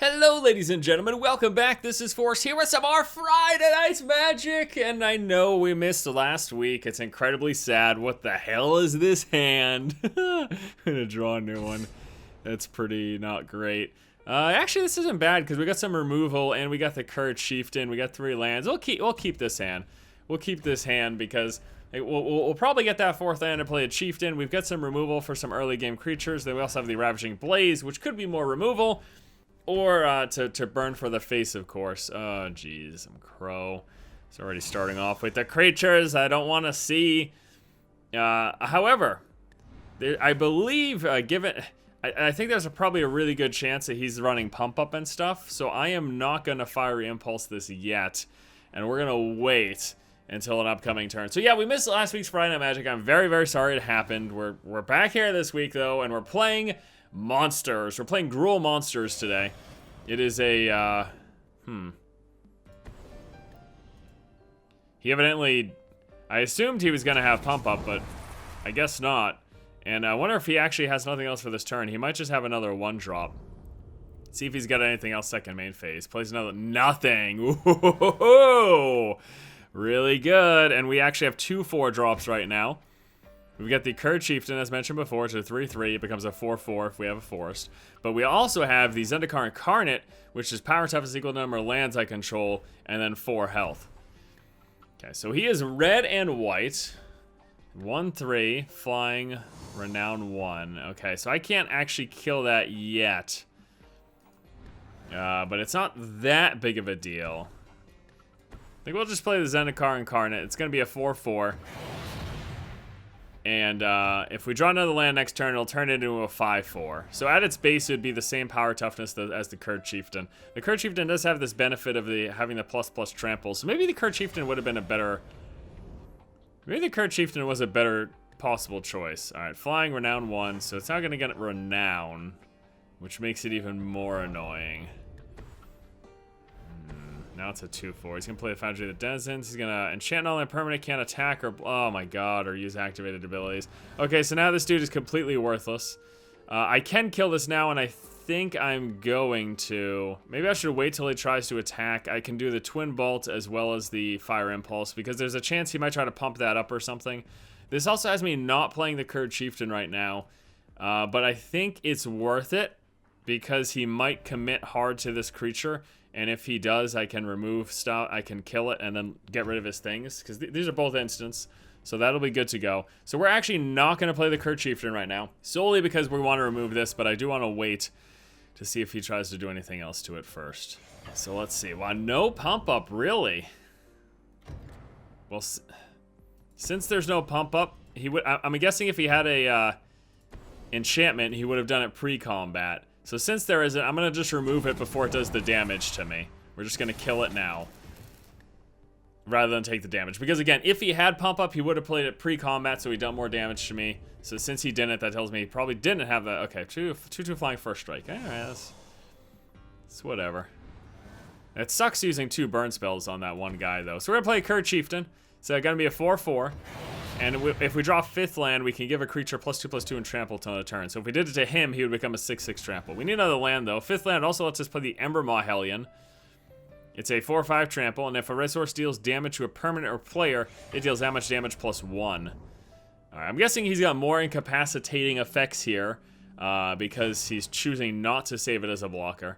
Hello, ladies and gentlemen. Welcome back. This is Force here with some more Friday Night Magic. And I know we missed last week. It's incredibly sad. What the hell is this hand? I'm gonna draw a new one. That's pretty not great. Actually, this isn't bad because we got some removal and we got the Curd Chieftain. We got 3 lands. We'll keep this hand. We'll keep this hand because we'll probably get that 4th land to play a Chieftain. We've got some removal for some early game creatures. Then we also have the Ravaging Blaze, which could be more removal. Or to burn for the face, of course. Oh, jeez, I'm Crow. It's already starting off with the creatures I don't want to see. However, I believe, I think there's probably a really good chance that he's running Pump Up and stuff. So I am not going to Fiery Impulse this yet. And we're going to wait until an upcoming turn. So yeah, we missed last week's Friday Night Magic. I'm very, very sorry it happened. We're back here this week, though, and we're playing monsters. We're playing Gruul monsters today. It is a, He evidently, I assumed he was going to have Pump Up, but I guess not. And I wonder if he actually has nothing else for this turn. He might just have another 1-drop. See if he's got anything else second main phase. Plays another, nothing. Ooh, really good. And we actually have 2 4-drops right now. We've got the Curd Chieftain, as mentioned before. It's a 3/3. It becomes a 4/4 if we have a forest. But we also have the Zendikar Incarnate, which is power toughness equal to the number of lands I control, and then 4 health. Okay, so he is red and white. 1/3, flying, renown 1. Okay, so I can't actually kill that yet. But it's not that big of a deal. I think we'll just play the Zendikar Incarnate. It's going to be a 4/4. And if we draw another land next turn, it'll turn into a 5/4. So at its base, it would be the same power toughness as the Curd Chieftain. The Curd Chieftain does have this benefit of having the ++ trample. So maybe the Curd Chieftain would have been a better... Maybe the Curd Chieftain was a better possible choice. All right, flying, renown 1. So it's now going to get renown, which makes it even more annoying. Now it's a 2/4. He's going to play the Foundry of the Denizens. He's going to enchant all and permanent, can't attack or, oh my god, or use activated abilities. Okay, so now this dude is completely worthless. I can kill this now, and I think I'm going to. Maybe I should wait till he tries to attack. I can do the Twin Bolt as well as the Fire Impulse, because there's a chance he might try to pump that up or something. This also has me not playing the Curd Chieftain right now, but I think it's worth it, because he might commit hard to this creature. And if he does, I can remove stuff, I can kill it and then get rid of his things. Because these are both instants, so that'll be good to go. So we're actually not going to play the Curd Chieftain right now, solely because we want to remove this, but I do want to wait to see if he tries to do anything else to it first. So let's see. Well, no Pump Up, really? Well, since there's no Pump Up, he would. I'm guessing if he had a enchantment, he would have done it pre-combat. So since there isn't, I'm going to just remove it before it does the damage to me. We're just going to kill it now, rather than take the damage. Because again, if he had Pump Up, he would have played it pre-combat, so he'd done more damage to me. So since he didn't, that tells me he probably didn't have that. Okay, 2/2 flying first strike. Alright, that's whatever. It sucks using 2 burn spells on that one guy, though. So we're going to play Curd Chieftain. So it's going to be a 4/4. And if we draw 5th land, we can give a creature +2/+2 and trample till the turn. So if we did it to him, he would become a 6/6 trample. We need another land, though. 5th land also lets us play the Embermaw Hellion. It's a 4/5 trample, and if a resource deals damage to a permanent or player, it deals that much damage +1. Alright, I'm guessing he's got more incapacitating effects here, because he's choosing not to save it as a blocker.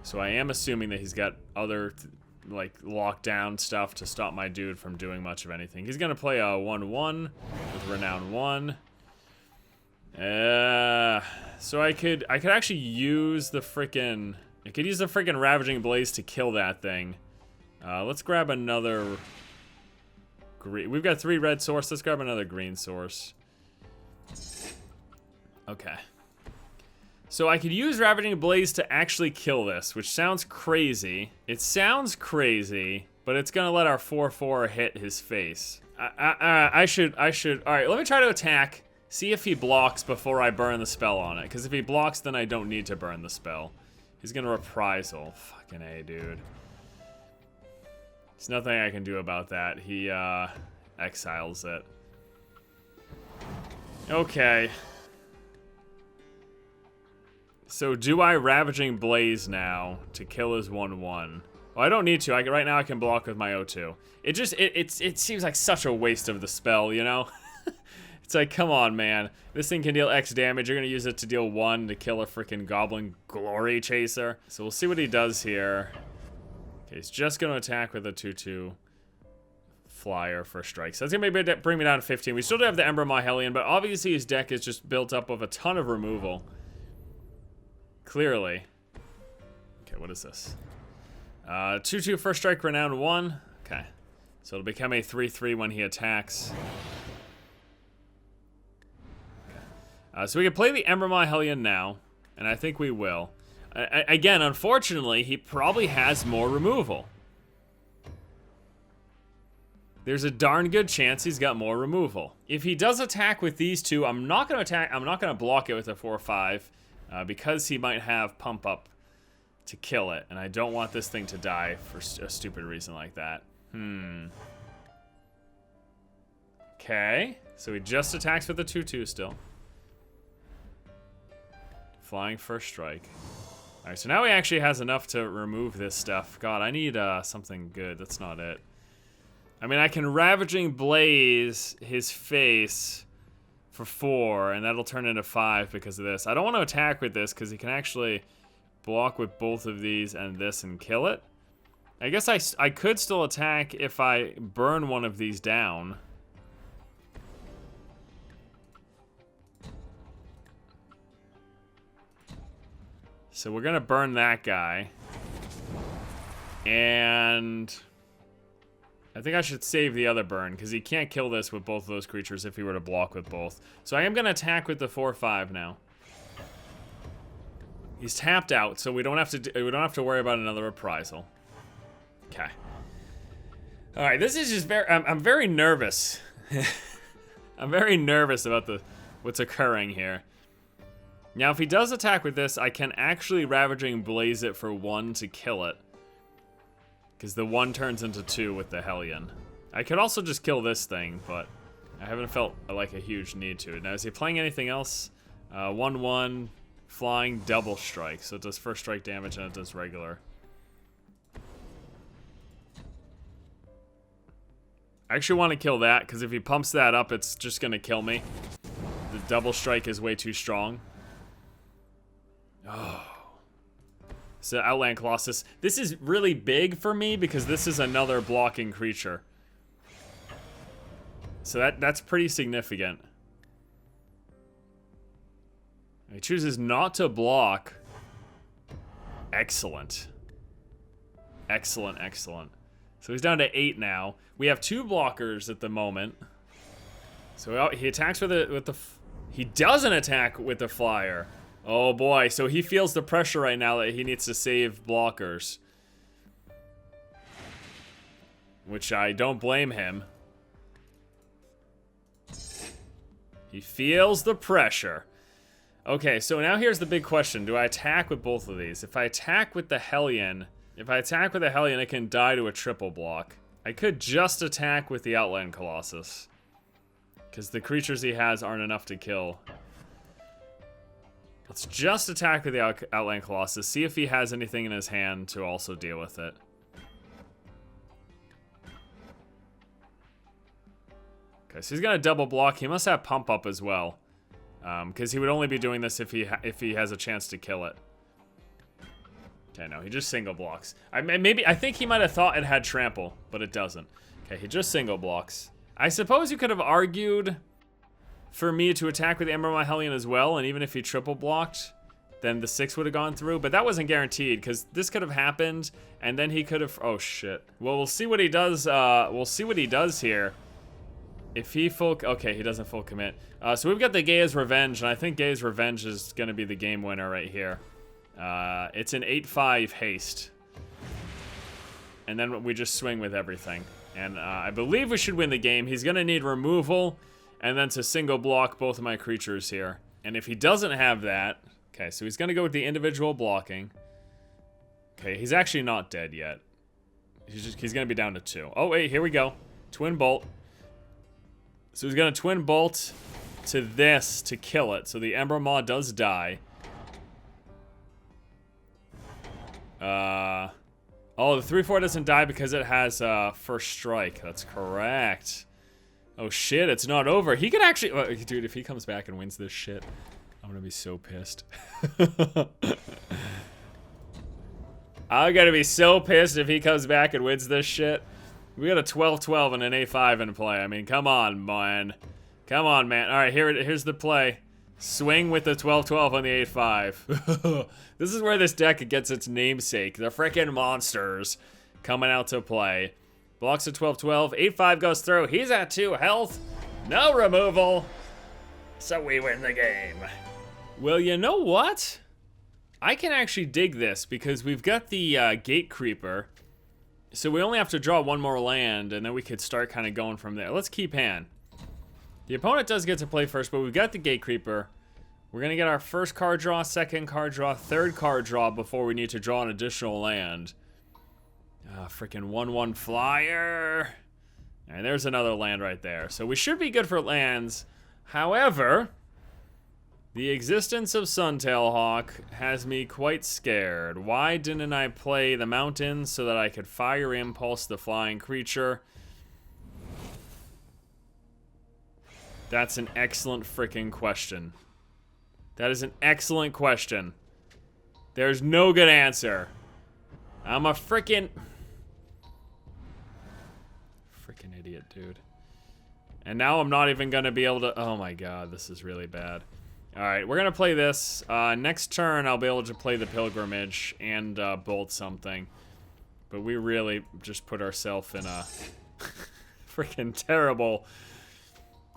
So I am assuming that he's got other... like lockdown stuff to stop my dude from doing much of anything. He's gonna play a 1/1 with renown 1. So I could actually use the frickin' Ravaging Blaze to kill that thing. Let's grab another green. We've got 3 red source. Let's grab another green source. Okay. So I could use Ravaging Blaze to actually kill this, which sounds crazy. It sounds crazy, but it's gonna let our 4/4 hit his face. I should. All right, let me try to attack. See if he blocks before I burn the spell on it. Because if he blocks, then I don't need to burn the spell. He's gonna reprisal. Fucking A, dude. There's nothing I can do about that. He exiles it. Okay. So do I Ravaging Blaze now to kill his 1/1? Well, I don't need to. Right now I can block with my O2. It seems like such a waste of the spell, you know? It's like, come on, man. This thing can deal X damage. You're going to use it to deal 1 to kill a freaking Goblin Glory Chaser. So we'll see what he does here. Okay, he's just going to attack with a 2/2 flyer for strike. So that's going to bring me down to 15. We still do have the Ember Maw Hellion, but obviously his deck is just built up of a ton of removal. Clearly. Okay, what is this? 2/2 first strike, renown 1. Okay. So it'll become a 3/3 when he attacks. So we can play the Ember Maw Hellion now, and I think we will. Again, unfortunately, he probably has more removal. There's a darn good chance he's got more removal. If he does attack with these two, I'm not going to block it with a 4/5 because he might have pump up to kill it, and I don't want this thing to die for a stupid reason like that. Okay, so he just attacks with the 2/2 still. Flying first strike. Alright, so now he actually has enough to remove this stuff. God, I need something good. That's not it. I mean, I can Ravaging Blaze his face for 4, and that'll turn into 5 because of this. I don't want to attack with this because he can actually block with both of these and this and kill it. I guess I could still attack if I burn one of these down. So we're going to burn that guy. And I think I should save the other burn because he can't kill this with both of those creatures if he were to block with both. So I am going to attack with the 4/5 now. He's tapped out, so we don't have to worry about another reprisal. Okay. All right, this is just I'm very nervous. I'm very nervous about what's occurring here. Now, if he does attack with this, I can actually Ravaging Blaze it for 1 to kill it. Because the 1 turns into 2 with the Hellion. I could also just kill this thing, but I haven't felt like a huge need to. Now, is he playing anything else? 1/1, flying, double strike. So it does first strike damage and it does regular. I actually want to kill that, because if he pumps that up, it's just going to kill me. The double strike is way too strong. Oh. So Outland Colossus. This is really big for me because this is another blocking creature. So that's pretty significant. He chooses not to block. Excellent. Excellent, excellent. So he's down to 8 now. We have 2 blockers at the moment. So he attacks with the... He doesn't attack with the flyer. Oh boy, so he feels the pressure right now that he needs to save blockers. Which I don't blame him. He feels the pressure. Okay, so now here's the big question. Do I attack with both of these? If I attack with the Hellion... it can die to a triple block. I could just attack with the Outland Colossus. Because the creatures he has aren't enough to kill. Let's just attack with the Outland Colossus. See if he has anything in his hand to also deal with it. Okay, so he's gonna double block. He must have pump up as well, because he would only be doing this if he has a chance to kill it. Okay, no, he just single blocks. I think he might have thought it had trample, but it doesn't. Okay, he just single blocks. I suppose you could have argued for me to attack with the Ember Maw Hellion as well, and even if he triple blocked, then the 6 would have gone through, but that wasn't guaranteed, because this could have happened, and then he could have... Oh, shit. Well, we'll see what he does, we'll see what he does here. If he full... Okay, he doesn't full commit. So we've got the Gaia's Revenge, and I think Gaia's Revenge is going to be the game winner right here. It's an 8/5 haste. And then we just swing with everything. And I believe we should win the game. He's going to need removal, and then to single block both of my creatures here. And if he doesn't have that... Okay, so he's going to go with the individual blocking. Okay, he's actually not dead yet. He's going to be down to 2. Oh, wait, here we go. Twin Bolt. So he's going to Twin Bolt to this to kill it. So the Ember Maw does die. Oh, the 3/4 doesn't die because it has first strike. That's correct. Oh shit, it's not over. He could actually, dude, if he comes back and wins this shit, I'm gonna be so pissed. I'm gonna be so pissed if he comes back and wins this shit. We got a 12-12 and an A5 in play. I mean, come on, man. Come on, man. All right, here's the play. Swing with the 12-12 on the 8-5. This is where this deck gets its namesake. The frickin' monsters coming out to play. Blocks a 12-12. 8-5 goes through. He's at 2 health. No removal. So we win the game. Well, you know what? I can actually dig this because we've got the Gate Creeper. So we only have to draw one more land, and then we could start kind of going from there. Let's keep hand. The opponent does get to play first, but we've got the Gate Creeper. We're going to get our first card draw, second card draw, third card draw before we need to draw an additional land. Freaking 1/1 flyer. And there's another land right there. So we should be good for lands. However, the existence of Suntail Hawk has me quite scared. Why didn't I play the mountains so that I could Fire Impulse the flying creature? That's an excellent freaking question. That is an excellent question. There's no good answer. I'm a freaking idiot, dude. And now I'm not even gonna be able to, oh my god, this is really bad. Alright, we're gonna play this. Next turn, I'll be able to play the Pilgrimage and bolt something. But we really just put ourselves in a freaking terrible...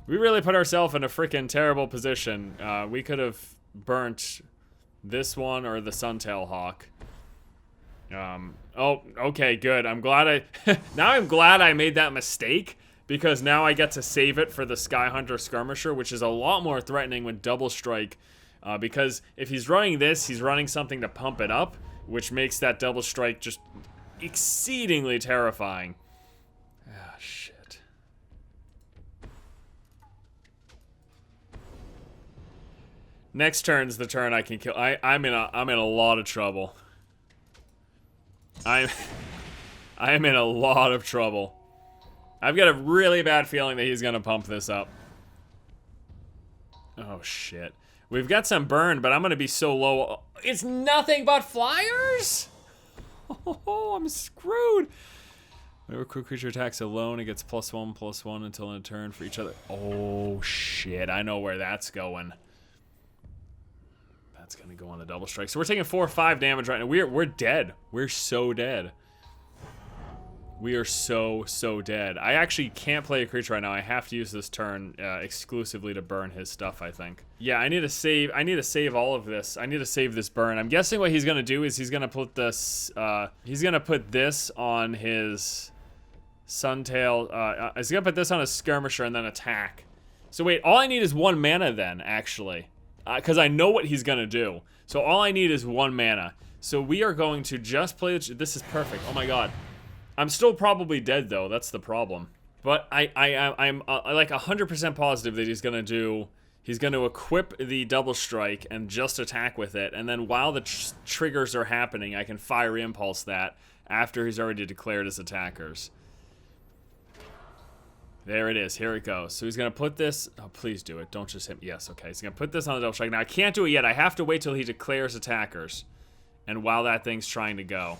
We really put ourselves in a freaking terrible position. We could have burnt this one or the Suntail Hawk. Oh, okay, good. I'm glad I... now I'm glad I made that mistake, because now I get to save it for the Sky Hunter Skirmisher, which is a lot more threatening with double strike. Because if he's running this, he's running something to pump it up, which makes that double strike just exceedingly terrifying. Ah, shit. Next turn's the turn I can kill. I'm in a lot of trouble. I am in a lot of trouble. I've got a really bad feeling that he's gonna pump this up. Oh shit. We've got some burn, but I'm gonna be so low. It's nothing but flyers? Oh, I'm screwed. Whenever creature attacks alone, it gets +1/+1 until in a turn for each other. Oh shit, I know where that's going. That's gonna go on the double strike. So we're taking 4 or 5 damage right now. We're dead. We're so dead. We are so dead. I actually can't play a creature right now. I have to use this turn exclusively to burn his stuff, I think. Yeah, I need to save. I need to save all of this. I need to save this burn. I'm guessing what he's gonna do is he's gonna put this. He's gonna put this on his Suntail. He's gonna put this on his Skirmisher and then attack. So wait, all I need is 1 mana then, actually. Because I know what he's going to do. So all I need is 1 mana. So we are going to just play... This is perfect. Oh my god. I'm still probably dead, though. That's the problem. But I'm like 100% positive that he's going to do... He's going to equip the double strike and just attack with it. And then while the triggers are happening, I can Fire Impulse that after he's already declared his attackers. There it is. Here it goes. So he's going to put this... Oh, please do it. Don't just hit me. Yes, okay. He's going to put this on the double strike. Now, I can't do it yet. I have to wait till he declares attackers. And while that thing's trying to go.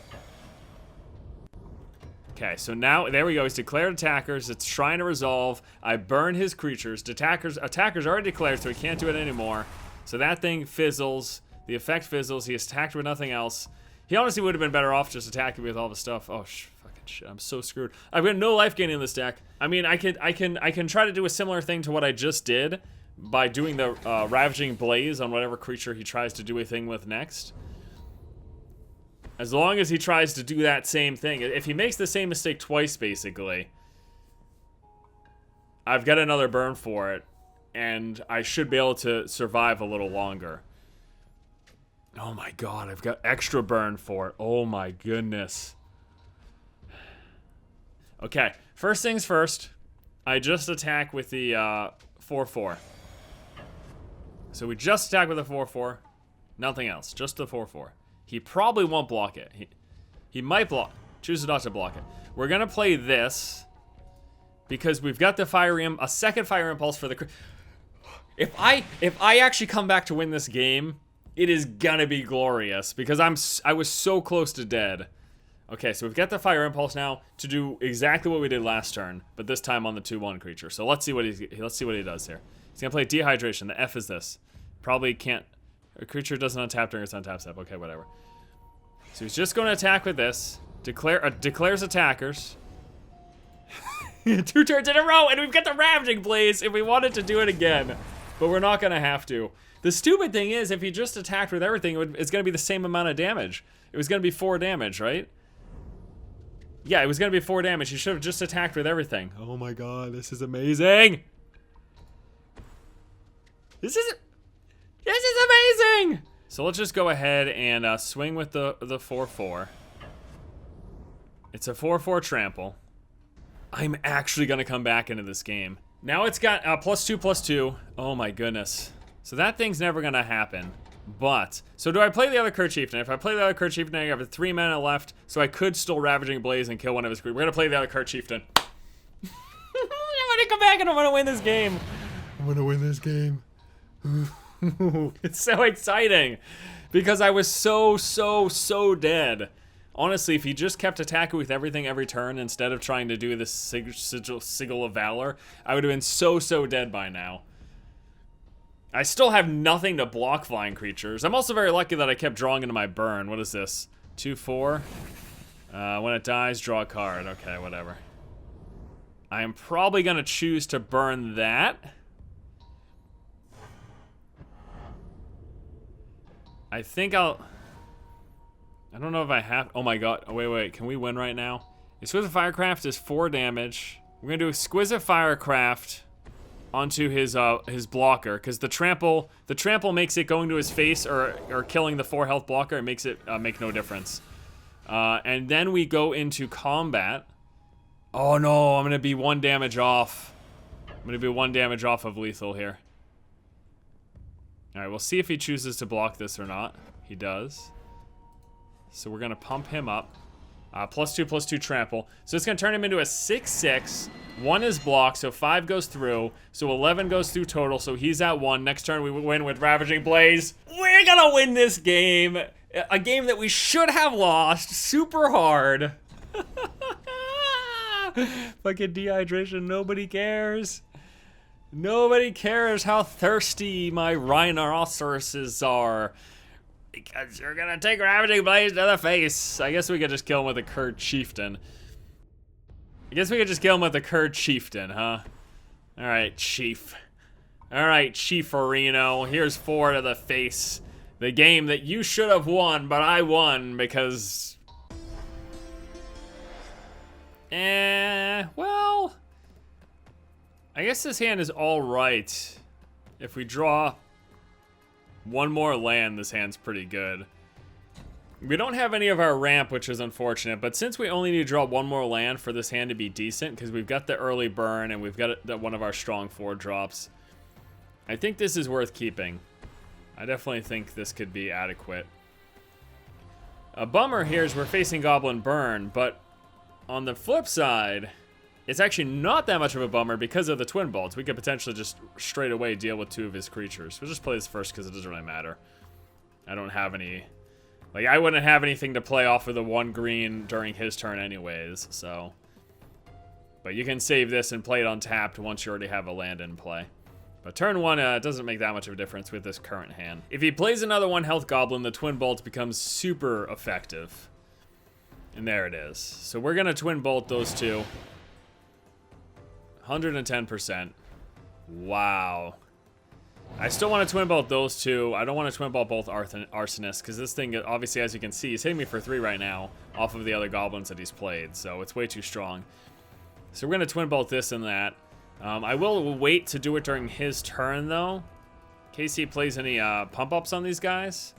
Okay, so now... There we go. He's declared attackers. It's trying to resolve. I burn his creatures. Attackers already declared, so he can't do it anymore. So that thing fizzles. The effect fizzles. He is attacked with nothing else. He honestly would have been better off just attacking with all the stuff. Oh, shit, I'm so screwed. I've got no life gain in this deck. I mean, I can try to do a similar thing to what I just did by doing the Ravaging Blaze on whatever creature he tries to do a thing with next. As long as he tries to do that same thing. If he makes the same mistake twice, basically, I've got another burn for it, and I should be able to survive a little longer. Oh my god, I've got extra burn for it. Oh my goodness. Okay, first things first, I just attack with the 4/4. So we just attack with the 4/4, nothing else, just the 4/4. He probably won't block it. He might block. Chooses not to block it. We're gonna play this because we've got the a second fire impulse for the. If I actually come back to win this game, it is gonna be glorious because I was so close to dead. Okay, so we've got the fire impulse now to do exactly what we did last turn, but this time on the 2/1 creature. So let's see what he does here. He's gonna play Dehydration. The F is this. Probably can't. A creature doesn't untap during its untap step. Okay, whatever. So he's just going to attack with this. Declares attackers. 2 turns in a row, and we've got the Ravaging Blaze if we wanted to do it again. But we're not going to have to. The stupid thing is, if he just attacked with everything, it's going to be the same amount of damage. It was going to be 4 damage, right? Yeah, it was going to be 4 damage. He should have just attacked with everything. Oh my god, this is amazing! This is amazing! So let's just go ahead and swing with the 4/4. It's a 4/4 trample. I'm actually going to come back into this game. Now it's got +2/+2. Oh my goodness. So that thing's never going to happen. But, so do I play the other Kurt Chieftain? If I play the other Kurt Chieftain, I have 3 mana left, so I could still Ravaging Blaze and kill one of his creatures. We're going to play the other Kurt Chieftain. I'm going to come back and I'm going to win this game. I'm going to win this game. It's so exciting because I was so dead. Honestly, if he just kept attacking with everything every turn instead of trying to do this Sigil of Valor, I would have been so dead by now. I still have nothing to block flying creatures. I'm also very lucky that I kept drawing into my burn. What is this? 2/4. When it dies, draw a card. Okay, whatever. I am probably going to choose to burn that. I think I don't know if I have. Oh my god. Oh, wait. Can we win right now? Exquisite Firecraft is 4 damage. We're going to do Exquisite Firecraft onto his blocker, because the trample makes it going to his face or killing the 4 health blocker. It makes it make no difference. And then we go into combat. Oh no, I'm gonna be 1 damage off. I'm gonna be 1 damage off of lethal here. All right, we'll see if he chooses to block this or not. He does. So we're gonna pump him up. +2/+2 trample. So it's gonna turn him into a 6/6. 1 is blocked, so 5 goes through. So 11 goes through total, so he's at 1. Next turn we win with Ravaging Blaze. We're gonna win this game. A game that we should have lost super hard. Fucking dehydration, nobody cares. Nobody cares how thirsty my rhinoceroses are. Because you're gonna take Ravaging Blaze to the face. I guess we could just kill him with a Kurt Chieftain. I guess we could just kill him with a Kurt Chieftain, huh? Alright, Chief. Alright, Chieferino. Here's 4 to the face. The game that you should have won, but I won because... well... I guess this hand is alright. If we draw 1 more land, this hand's pretty good. We don't have any of our ramp, which is unfortunate, but since we only need to draw 1 more land for this hand to be decent, because we've got the early burn and we've got one of our strong 4 drops, I think this is worth keeping. I definitely think this could be adequate. A bummer here is we're facing Goblin Burn, but on the flip side, it's actually not that much of a bummer because of the Twin Bolts. We could potentially just straight away deal with 2 of his creatures. We'll just play this first because it doesn't really matter. I don't have any... Like, I wouldn't have anything to play off of the 1 green during his turn anyways, so... But you can save this and play it untapped once you already have a land in play. But turn 1, it doesn't make that much of a difference with this current hand. If he plays another 1 health goblin, the Twin Bolt becomes super effective. And there it is. So we're gonna Twin Bolt those 2. 110%. Wow. I still want to Twin Bolt those 2. I don't want to Twin Bolt both Arsonists, because this thing, obviously, as you can see, is hitting me for 3 right now off of the other goblins that he's played, so it's way too strong. So we're going to Twin Bolt this and that. I will wait to do it during his turn, though, in case he plays any pump-ups on these guys.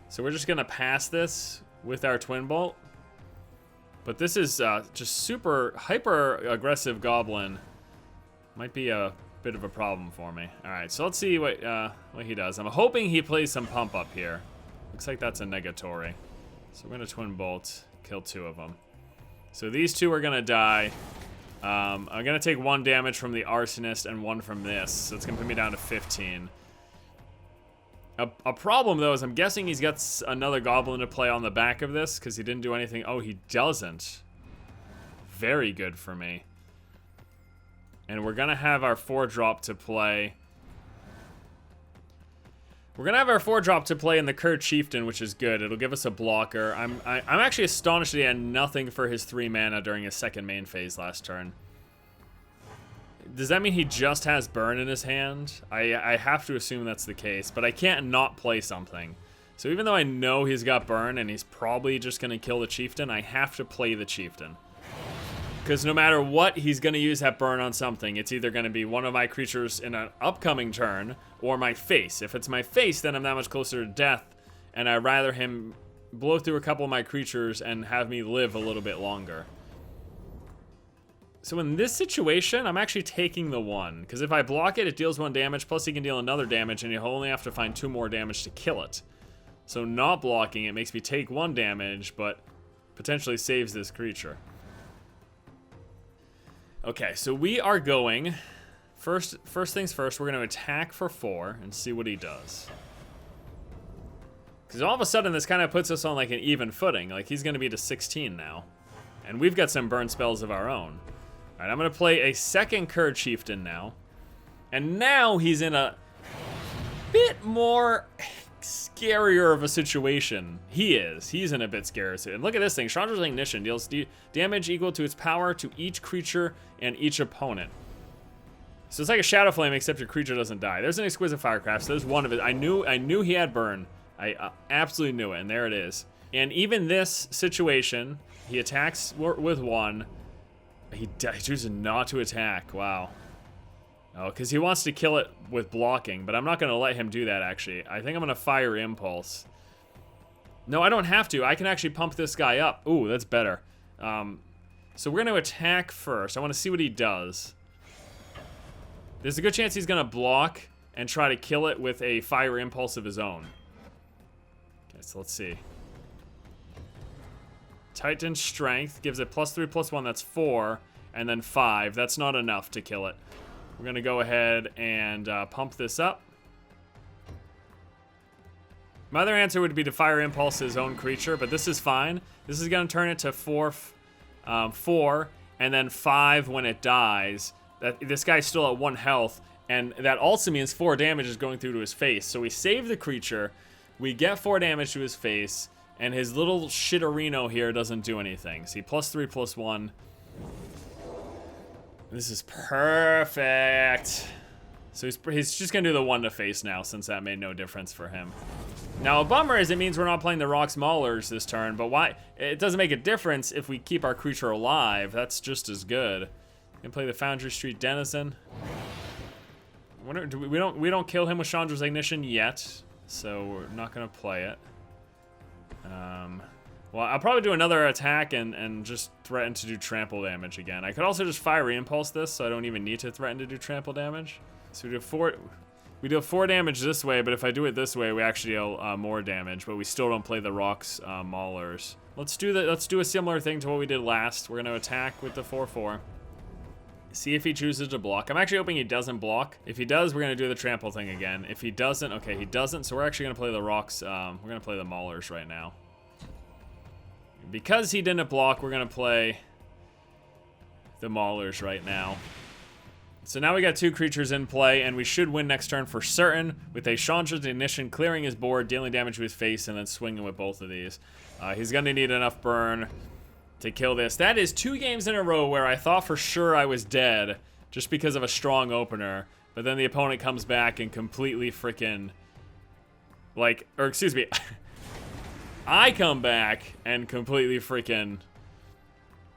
So we're just going to pass this with our Twin Bolt. But this is just super hyper-aggressive goblin. Might be a bit of a problem for me. All right, so let's see what he does. I'm hoping he plays some pump up here. Looks like that's a negatory. So we're going to Twin Bolt, kill 2 of them. So these 2 are going to die. I'm going to take 1 damage from the Arsonist and 1 from this. So it's going to put me down to 15. A problem, though, is I'm guessing he's got another Goblin to play on the back of this because he didn't do anything. Oh, he doesn't. Very good for me. And we're going to have our 4-drop to play. We're going to have our 4-drop to play in the Cur Chieftain, which is good. It'll give us a blocker. I'm actually astonished that he had nothing for his 3 mana during his second main phase last turn. Does that mean he just has burn in his hand? I have to assume that's the case, but I can't not play something. So even though I know he's got burn and he's probably just going to kill the Chieftain, I have to play the Chieftain. Because no matter what, he's going to use that burn on something. It's either going to be one of my creatures in an upcoming turn or my face. If it's my face, then I'm that much closer to death, and I'd rather him blow through a couple of my creatures and have me live a little bit longer. So in this situation, I'm actually taking the 1. Because if I block it, it deals 1 damage, plus he can deal another damage, and you'll only have to find 2 more damage to kill it. So not blocking it makes me take 1 damage, but potentially saves this creature. Okay, so we are going... First things first, we're going to attack for 4 and see what he does. Because all of a sudden, this kind of puts us on like an even footing. Like, he's going to be to 16 now. And we've got some burn spells of our own. Alright, I'm going to play a second Cur Chieftain now. And now he's in a bit more scarier of a situation. He's in a bit scarier. And look at this thing. Chandra's Ignition deals damage equal to its power to each creature and each opponent. So it's like a Shadow Flame, except your creature doesn't die. There's an Exquisite Firecraft, so there's one of it. I knew he had burn. I absolutely knew it, and there it is. And even this situation, he attacks with 1. He chooses not to attack. Wow. Oh, because he wants to kill it with blocking, but I'm not going to let him do that, actually. I think I'm going to Fire Impulse. No, I don't have to. I can actually pump this guy up. Ooh, that's better. So we're going to attack first. I want to see what he does. There's a good chance he's going to block and try to kill it with a Fire Impulse of his own. Okay, so let's see. Titan Strength gives it +3/+1, that's 4, and then 5. That's not enough to kill it. We're going to go ahead and pump this up. My other answer would be to Fire Impulse his own creature, but this is fine. This is going to turn it to 4, and then 5 when it dies. This guy's still at 1 health, and that also means 4 damage is going through to his face. So we save the creature, we get 4 damage to his face, and his little shitterino here doesn't do anything. See, +3/+1. This is perfect. So he's just going to do the 1 to face now, since that made no difference for him. Now, a bummer is it means we're not playing the Rocks Maulers this turn, but why? It doesn't make a difference if we keep our creature alive. That's just as good. We can play the Foundry Street Denizen. We don't kill him with Chandra's Ignition yet, so we're not going to play it. Well, I'll probably do another attack and just threaten to do trample damage again. I could also just Fire Impulse this, so I don't even need to threaten to do trample damage. So we do 4 damage this way, but if I do it this way, we actually deal more damage, but we still don't play the Rocks Maulers. Let's do a similar thing to what we did last. We're going to attack with the 4/4. See if he chooses to block. I'm actually hoping he doesn't block. If he does, we're going to do the trample thing again. If he doesn't, okay, he doesn't, so we're actually going to play the Rocks. We're going to play the Maulers right now. Because he didn't block, we're going to play the Maulers right now. So now we got 2 creatures in play, and we should win next turn for certain, with a Chandra's Ignition clearing his board, dealing damage to his face, and then swinging with both of these. He's going to need enough burn to kill this. That is 2 games in a row where I thought for sure I was dead, just because of a strong opener, but then the opponent comes back and completely freaking, like, or excuse me, I come back and completely freaking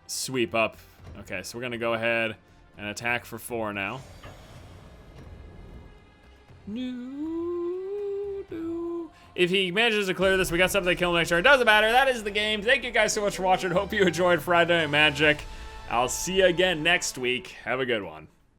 sweep up. Okay, so we're going to go ahead and attack for 4 now. If he manages to clear this, we got something to kill him next turn. It doesn't matter. That is the game. Thank you guys so much for watching. Hope you enjoyed Friday Night Magic. I'll see you again next week. Have a good one.